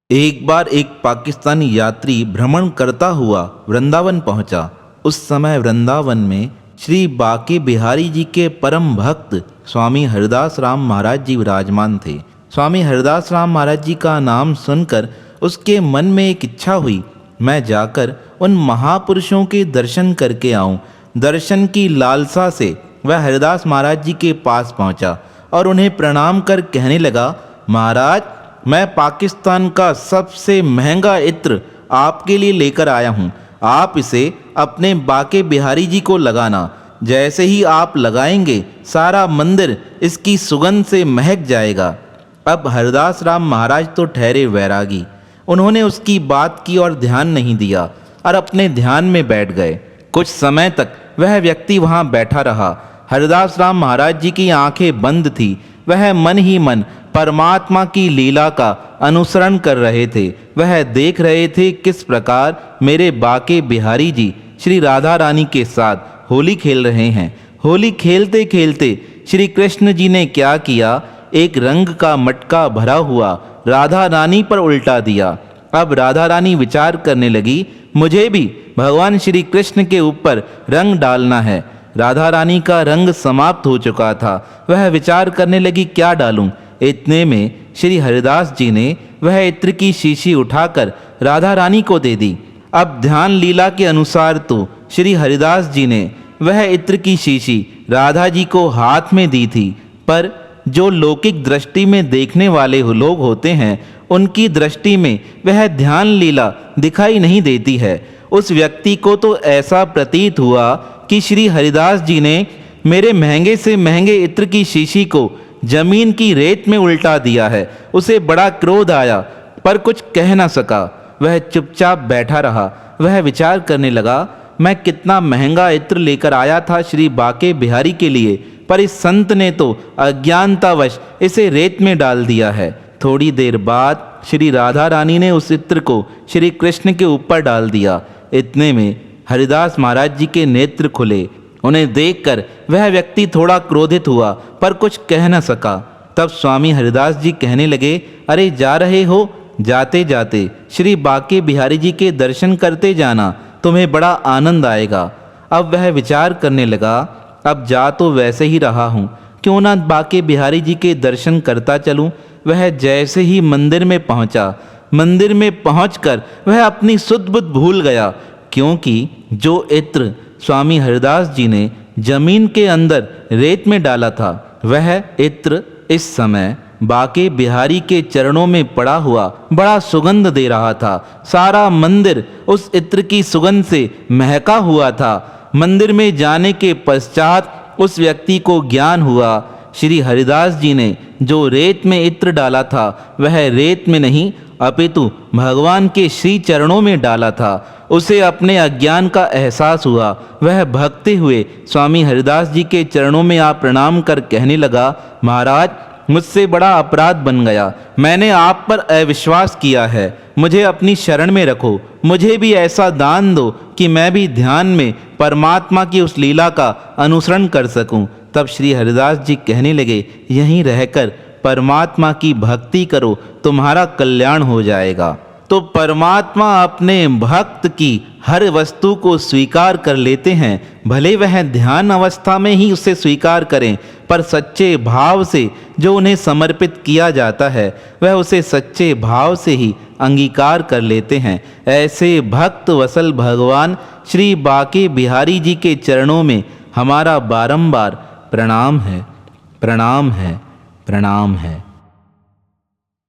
एक बार एक पाकिस्तानी यात्री भ्रमण करता हुआ वृंदावन पहुंचा। उस समय वृंदावन में श्री बांके बिहारी जी के परम भक्त स्वामी हरिदास राम महाराज जी विराजमान थे। स्वामी हरिदास राम महाराज जी का नाम सुनकर उसके मन में एक इच्छा हुई, मैं जाकर उन महापुरुषों के दर्शन करके आऊं। दर्शन की लालसा से वह हरिदास महाराज जी के पास पहुंचा और उन्हें प्रणाम कर कहने लगा, महाराज, मैं पाकिस्तान का सबसे महंगा इत्र आपके लिए लेकर आया हूँ। आप इसे अपने बांके बिहारी जी को लगाना। जैसे ही आप लगाएंगे सारा मंदिर इसकी सुगंध से महक जाएगा। अब हरिदास राम महाराज तो ठहरे वैरागी। उन्होंने उसकी बात की और ध्यान नहीं दिया और अपने ध्यान में बैठ गए। कुछ समय तक वह व्यक्ति वहाँ बैठा रहा। हरिदास राम महाराज जी की आंखें बंद थी। वह मन ही मन परमात्मा की लीला का अनुसरण कर रहे थे। वह देख रहे थे किस प्रकार मेरे बांके बिहारी जी श्री राधा रानी के साथ होली खेल रहे हैं। होली खेलते खेलते श्री कृष्ण जी ने क्या किया, एक रंग का मटका भरा हुआ राधा रानी पर उल्टा दिया। अब राधा रानी विचार करने लगी, मुझे भी भगवान श्री कृष्ण के ऊपर रंग डालना है। राधा रानी का रंग समाप्त हो चुका था। वह विचार करने लगी, क्या डालूं। इतने में श्री हरिदास जी ने वह इत्र की शीशी उठाकर राधा रानी को दे दी। अब ध्यान लीला के अनुसार तो श्री हरिदास जी ने वह इत्र की शीशी राधा जी को हाथ में दी थी, पर जो लौकिक दृष्टि में देखने वाले लोग होते हैं उनकी दृष्टि में वह ध्यान लीला दिखाई नहीं देती है। उस व्यक्ति को तो ऐसा प्रतीत हुआ कि श्री हरिदास जी ने मेरे महंगे से महंगे इत्र की शीशी को जमीन की रेत में उल्टा दिया है। उसे बड़ा क्रोध आया पर कुछ कह न सका। वह चुपचाप बैठा रहा। वह विचार करने लगा, मैं कितना महंगा इत्र लेकर आया था श्री बांके बिहारी के लिए, पर इस संत ने तो अज्ञानतावश इसे रेत में डाल दिया है। थोड़ी देर बाद श्री राधा रानी ने उस इत्र को श्री कृष्ण के ऊपर डाल दिया। इतने में हरिदास महाराज जी के नेत्र खुले। उन्हें देखकर वह व्यक्ति थोड़ा क्रोधित हुआ पर कुछ कह न सका। तब स्वामी हरिदास जी कहने लगे, अरे जा रहे हो, जाते जाते श्री बांके बिहारी जी के दर्शन करते जाना, तुम्हें बड़ा आनंद आएगा। अब वह विचार करने लगा, अब जा तो वैसे ही रहा हूँ, क्यों ना बांके बिहारी जी के दर्शन करता चलूँ। वह जैसे ही मंदिर में पहुँचा, मंदिर में पहुँचकर वह अपनी सुध बुध भूल गया, क्योंकि जो इत्र स्वामी हरिदास जी ने जमीन के अंदर रेत में डाला था वह इत्र इस समय बांके बिहारी के चरणों में पड़ा हुआ बड़ा सुगंध दे रहा था। सारा मंदिर उस इत्र की सुगंध से महका हुआ था। मंदिर में जाने के पश्चात उस व्यक्ति को ज्ञान हुआ, श्री हरिदास जी ने जो रेत में इत्र डाला था वह रेत में नहीं अपितु भगवान के श्री चरणों में डाला था। उसे अपने अज्ञान का एहसास हुआ। वह भगते हुए स्वामी हरिदास जी के चरणों में आ प्रणाम कर कहने लगा, महाराज, मुझसे बड़ा अपराध बन गया। मैंने आप पर अविश्वास किया है। मुझे अपनी शरण में रखो। मुझे भी ऐसा दान दो कि मैं भी ध्यान में परमात्मा की उस लीला का अनुसरण कर सकूं। तब श्री हरिदास जी कहने लगे, यहीं रहकर परमात्मा की भक्ति करो, तुम्हारा कल्याण हो जाएगा। तो परमात्मा अपने भक्त की हर वस्तु को स्वीकार कर लेते हैं, भले वह ध्यान अवस्था में ही उसे स्वीकार करें, पर सच्चे भाव से जो उन्हें समर्पित किया जाता है वह उसे सच्चे भाव से ही अंगीकार कर लेते हैं। ऐसे भक्त वसल भगवान श्री बांके बिहारी जी के चरणों में हमारा बारंबार प्रणाम है, प्रणाम है, प्रणाम है।